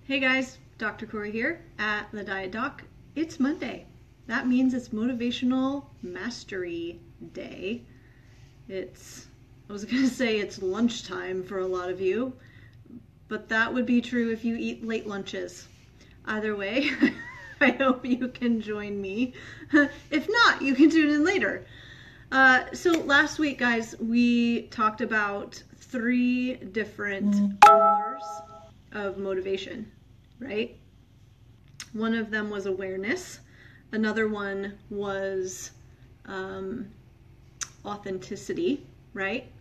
Hey guys, Dr. Kori here at The Diet Doc. It's Monday. That means it's Motivational Mastery Day. I was gonna say it's lunchtime for a lot of you, but that would be true if you eat late lunches. Either way, I hope you can join me. If not, you can tune in later. So last week, guys, we talked about 3 different pillars of motivation, right? One of them was awareness. Another one was authenticity, right?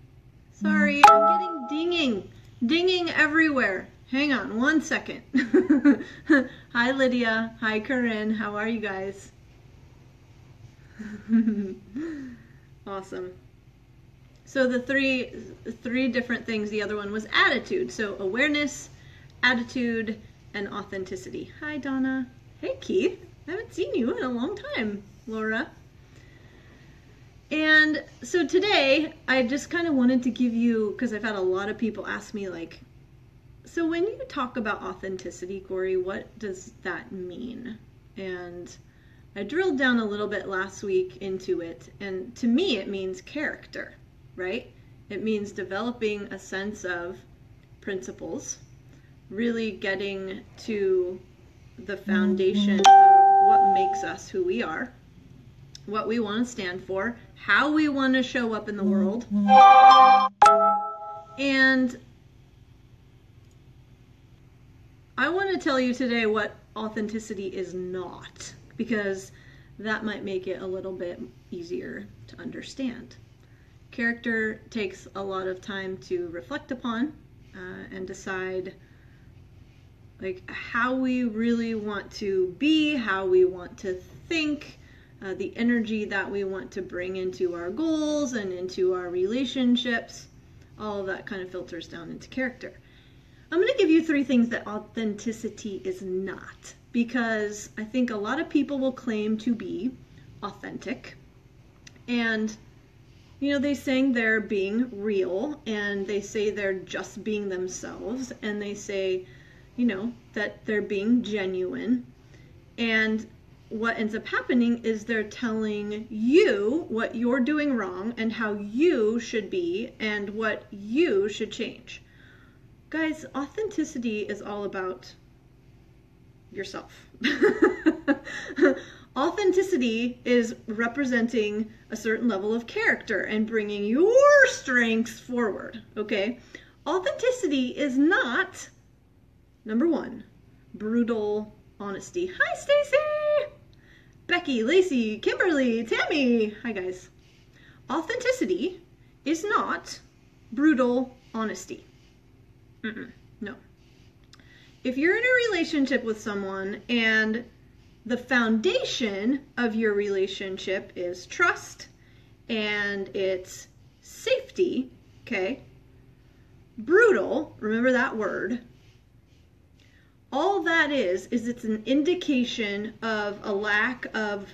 Sorry, I'm getting dinging everywhere. Hang on one second. Hi, Lydia. Hi, Corinne. How are you guys? Awesome. So the three different things, the other one was attitude. So awareness, attitude, and authenticity. Hi, Donna. Hey, Keith. I haven't seen you in a long time, Laura. And so today, I just kind of wanted to give you, because I've had a lot of people ask me, like, so when you talk about authenticity, Kori, what does that mean? And I drilled down a little bit last week into it, and to me, it means character, right? It means developing a sense of principles, really getting to the foundation of what makes us who we are, what we want to stand for, how we want to show up in the world. And I want to tell you today what authenticity is not, because that might make it a little bit easier to understand. Character takes a lot of time to reflect upon and decide like how we really want to be, how we want to think, the energy that we want to bring into our goals and into our relationships. All of that kind of filters down into character. I'm going to give you 3 things that authenticity is not, because I think a lot of people will claim to be authentic, and you know, they say they're being real, and they say they're just being themselves, and they say, you know, that they're being genuine. And what ends up happening is they're telling you what you're doing wrong and how you should be and what you should change. Guys, authenticity is all about yourself. Authenticity is representing a certain level of character and bringing your strengths forward, okay? Authenticity is not, number 1, brutal honesty. Hi, Stacy! Becky, Lacey, Kimberly, Tammy. Hi, guys. Authenticity is not brutal honesty. No. If you're in a relationship with someone and the foundation of your relationship is trust and it's safety, okay? Brutal, remember that word. All that is it's an indication of a lack of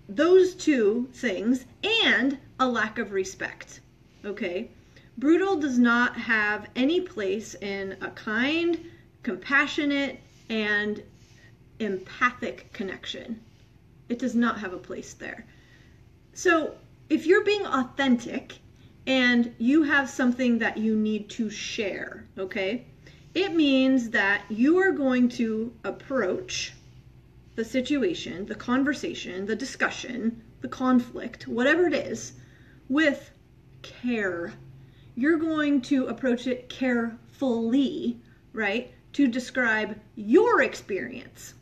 those 2 things and a lack of respect, okay? Brutal does not have any place in a kind, compassionate, and empathic connection. It does not have a place there. So if you're being authentic and you have something that you need to share, okay, it means that you are going to approach the situation, the conversation, the discussion, the conflict, whatever it is, with care. You're going to approach it carefully, right? To describe your experience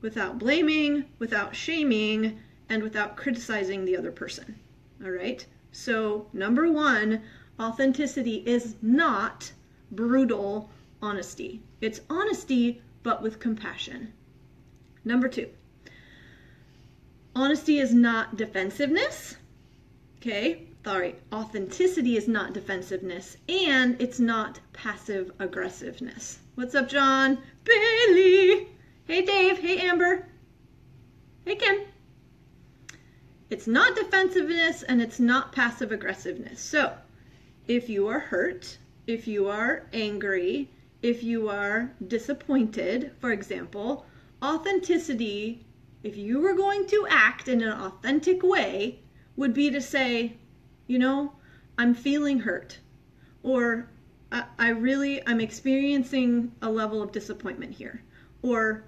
without blaming, without shaming, and without criticizing the other person, all right? So, number 1, authenticity is not brutal honesty. It's honesty, but with compassion. Number 2, honesty is not defensiveness, okay? Sorry, authenticity is not defensiveness, and it's not passive-aggressiveness. What's up, John? Bailey! Hey, Dave. Hey, Amber. Hey, Kim. It's not defensiveness, and it's not passive-aggressiveness. So, if you are hurt, if you are angry, If you are disappointed, for example, authenticity, if you were going to act in an authentic way, would be to say, you know, I'm feeling hurt, or I'm experiencing a level of disappointment here, or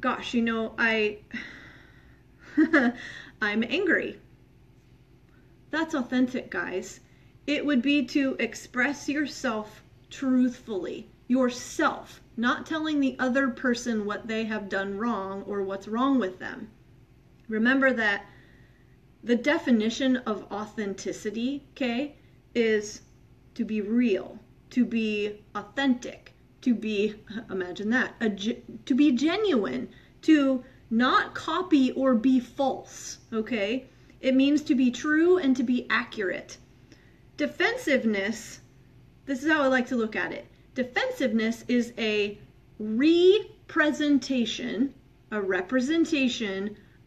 gosh, you know, I'm angry. That's authentic, guys. It would be to express yourself truthfully, yourself, not telling the other person what they have done wrong or what's wrong with them. Remember that the definition of authenticity, okay, is to be real, to be authentic, to be, imagine that, to be genuine, to not copy or be false, okay? It means to be true and to be accurate. Defensiveness, this is how I like to look at it. Defensiveness is a representation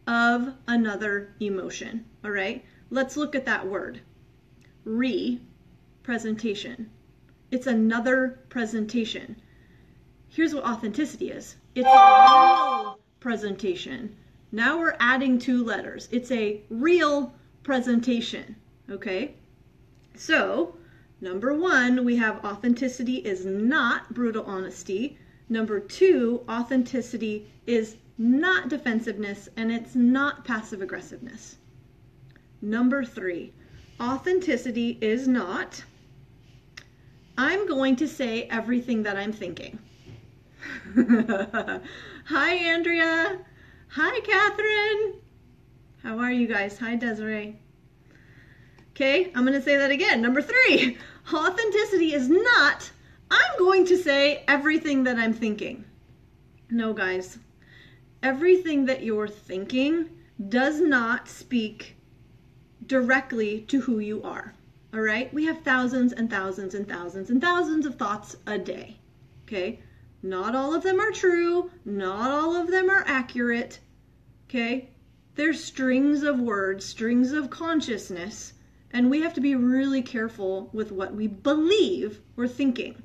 of another emotion, all right? Let's look at that word, representation. It's another presentation. Here's what authenticity is. It's a real presentation. Now we're adding 2 letters. It's a real presentation, okay? So, number 1, we have authenticity is not brutal honesty. Number 2, authenticity is not defensiveness, and it's not passive-aggressiveness. Number 3, authenticity is not, I'm going to say everything that I'm thinking. Hi, Andrea. Hi, Catherine. How are you guys? Hi, Desiree. Okay, I'm going to say that again. Number 3, authenticity is not, I'm going to say everything that I'm thinking. No, guys. Everything that you're thinking does not speak directly to who you are. All right? We have thousands and thousands and thousands and thousands of thoughts a day. Okay? Not all of them are true. Not all of them are accurate. Okay? There's strings of words, strings of consciousness, and we have to be really careful with what we believe we're thinking.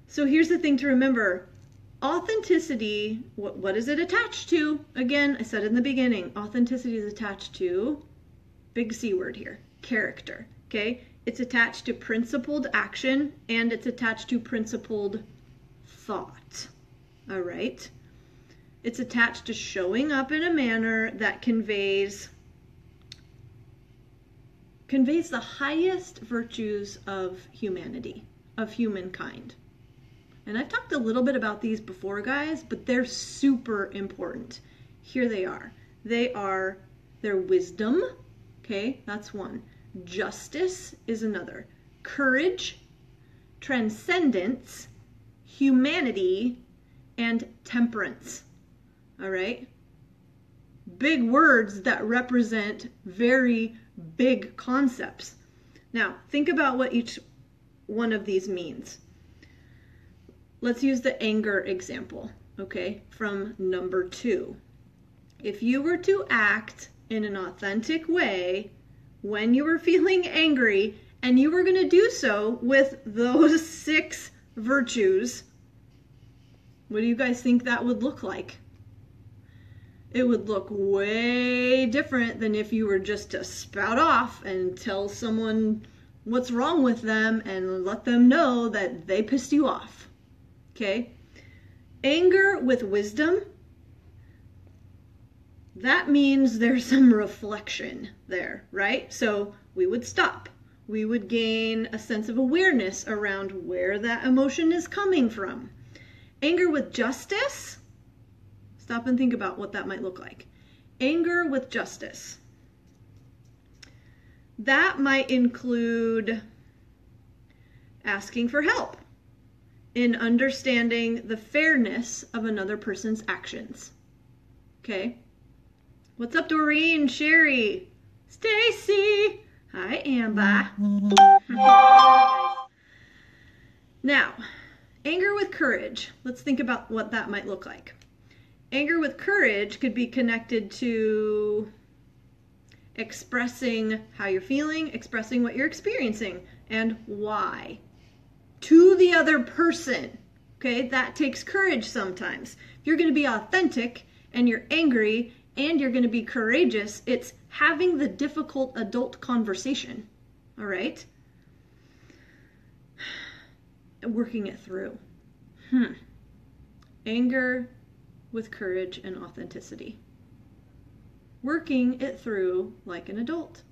So here's the thing to remember. Authenticity, what is it attached to? Again, I said in the beginning, authenticity is attached to, big C word here, character. Okay? It's attached to principled action, and it's attached to principled thought. All right? It's attached to showing up in a manner that conveys the highest virtues of humanity, of humankind. And I've talked a little bit about these before, guys, but they're super important. Here they are. Their wisdom, okay, that's one. Justice is another. Courage, transcendence, humanity, and temperance. All right? Big words that represent very big concepts. Now, think about what each one of these means. Let's use the anger example, okay, from number 2. If you were to act in an authentic way when you were feeling angry, and you were going to do so with those 6 virtues, what do you guys think that would look like? It would look way different than if you were just to spout off and tell someone what's wrong with them and let them know that they pissed you off. Okay? Anger with wisdom, that means there's some reflection there, right? So we would stop. We would gain a sense of awareness around where that emotion is coming from. Anger with justice, stop and think about what that might look like. Anger with justice. That might include asking for help in understanding the fairness of another person's actions. Okay? What's up, Doreen, Sherry, Stacy? Hi, Amber. Now, anger with courage. Let's think about what that might look like. Anger with courage could be connected to expressing how you're feeling, expressing what you're experiencing, and why. to the other person. Okay, that takes courage sometimes. If you're going to be authentic and you're angry and you're going to be courageous, it's having the difficult adult conversation. All right? Working it through. Anger with courage and authenticity. Working it through like an adult.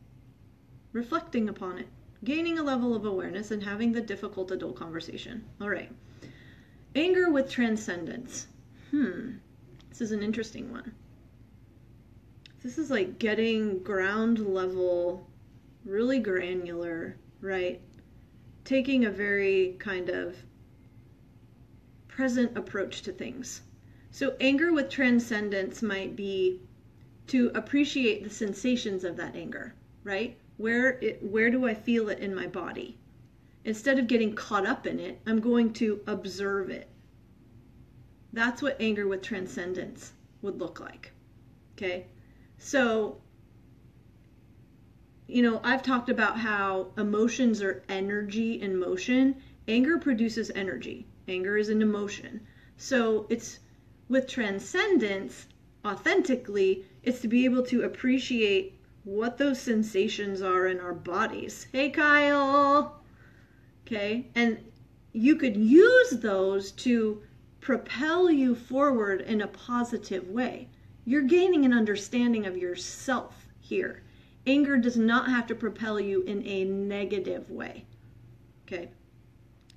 Reflecting upon it. Gaining a level of awareness and having the difficult adult conversation. All right. Anger with transcendence. This is an interesting one. This is like getting ground level, really granular, right? Taking a very kind of present approach to things. So anger with transcendence might be to appreciate the sensations of that anger, right? Where do I feel it in my body? Instead of getting caught up in it, I'm going to observe it. That's what anger with transcendence would look like. Okay? So, I've talked about how emotions are energy in motion. Anger produces energy. Anger is an emotion. So it's with transcendence, authentically, it's to be able to appreciate what those sensations are in our bodies. Hey, Kyle! Okay? And you could use those to propel you forward in a positive way. You're gaining an understanding of yourself here. Anger does not have to propel you in a negative way. Okay?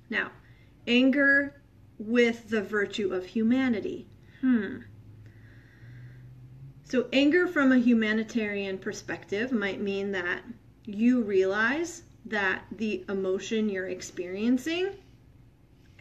Now, anger with the virtue of humanity. So anger from a humanitarian perspective might mean that you realize that the emotion you're experiencing,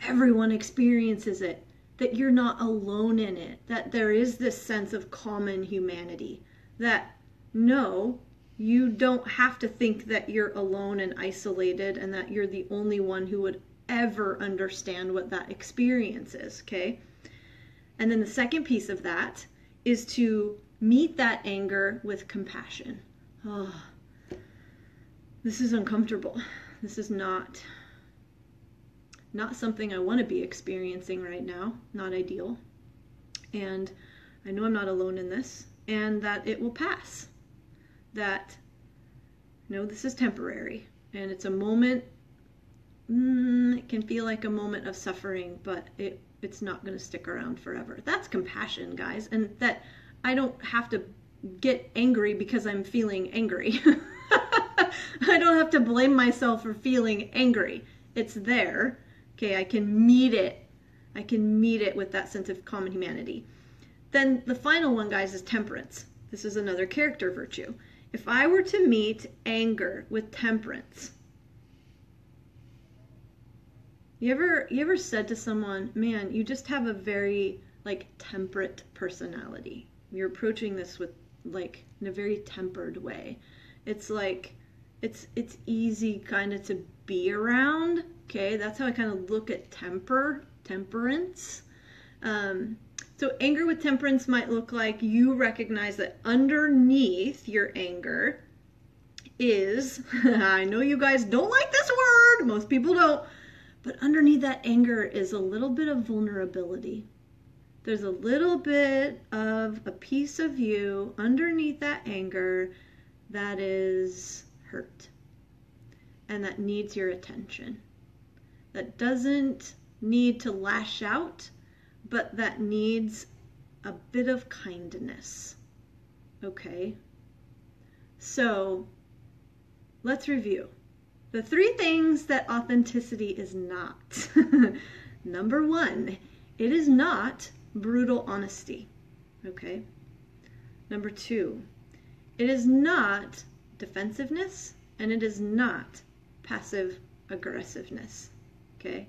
everyone experiences it, that you're not alone in it, that there is this sense of common humanity, that no, you don't have to think that you're alone and isolated and that you're the only one who would ever understand what that experience is, okay? And then the second piece of that is to meet that anger with compassion. Oh, this is uncomfortable. This is not something I want to be experiencing right now. Not ideal. And I know I'm not alone in this, and that it will pass. That, this is temporary, and it's a moment. It can feel like a moment of suffering, but it's not going to stick around forever. That's compassion, guys, and that I don't have to get angry because I'm feeling angry. I don't have to blame myself for feeling angry. It's there. Okay, I can meet it. I can meet it with that sense of common humanity. Then the final one, guys, is temperance. This is another character virtue. If I were to meet anger with temperance, you ever said to someone, man, you just have a very temperate personality. You're approaching this with in a very tempered way. It's it's easy kind of to be around. Okay, that's how I kind of look at temperance. So anger with temperance might look like you recognize that underneath your anger is, I know you guys don't like this word, most people don't, but underneath that anger is a little bit of vulnerability. There's a little bit of a piece of you underneath that anger that is hurt and that needs your attention. That doesn't need to lash out, but that needs a bit of kindness. Okay? So, let's review. The 3 things that authenticity is not. Number 1, it is not brutal honesty. Okay? Number 2, it is not defensiveness, and it is not passive-aggressiveness. Okay?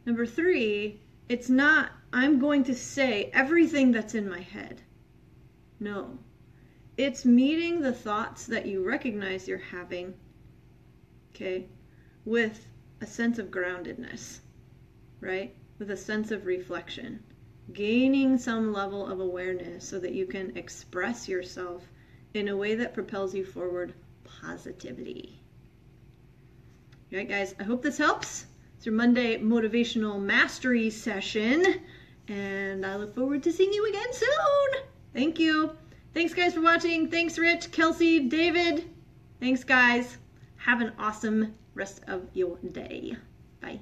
Number 3, it's not, I'm going to say everything that's in my head. No. It's meeting the thoughts that you recognize you're having, okay, with a sense of groundedness, right? With a sense of reflection. Gaining some level of awareness so that you can express yourself in a way that propels you forward positively. All right, guys, I hope this helps. It's your Monday motivational mastery session, and I look forward to seeing you again soon. Thank you. Thanks, guys, for watching. Thanks, Rich, Kelsey, David. Thanks, guys. Have an awesome rest of your day. Bye.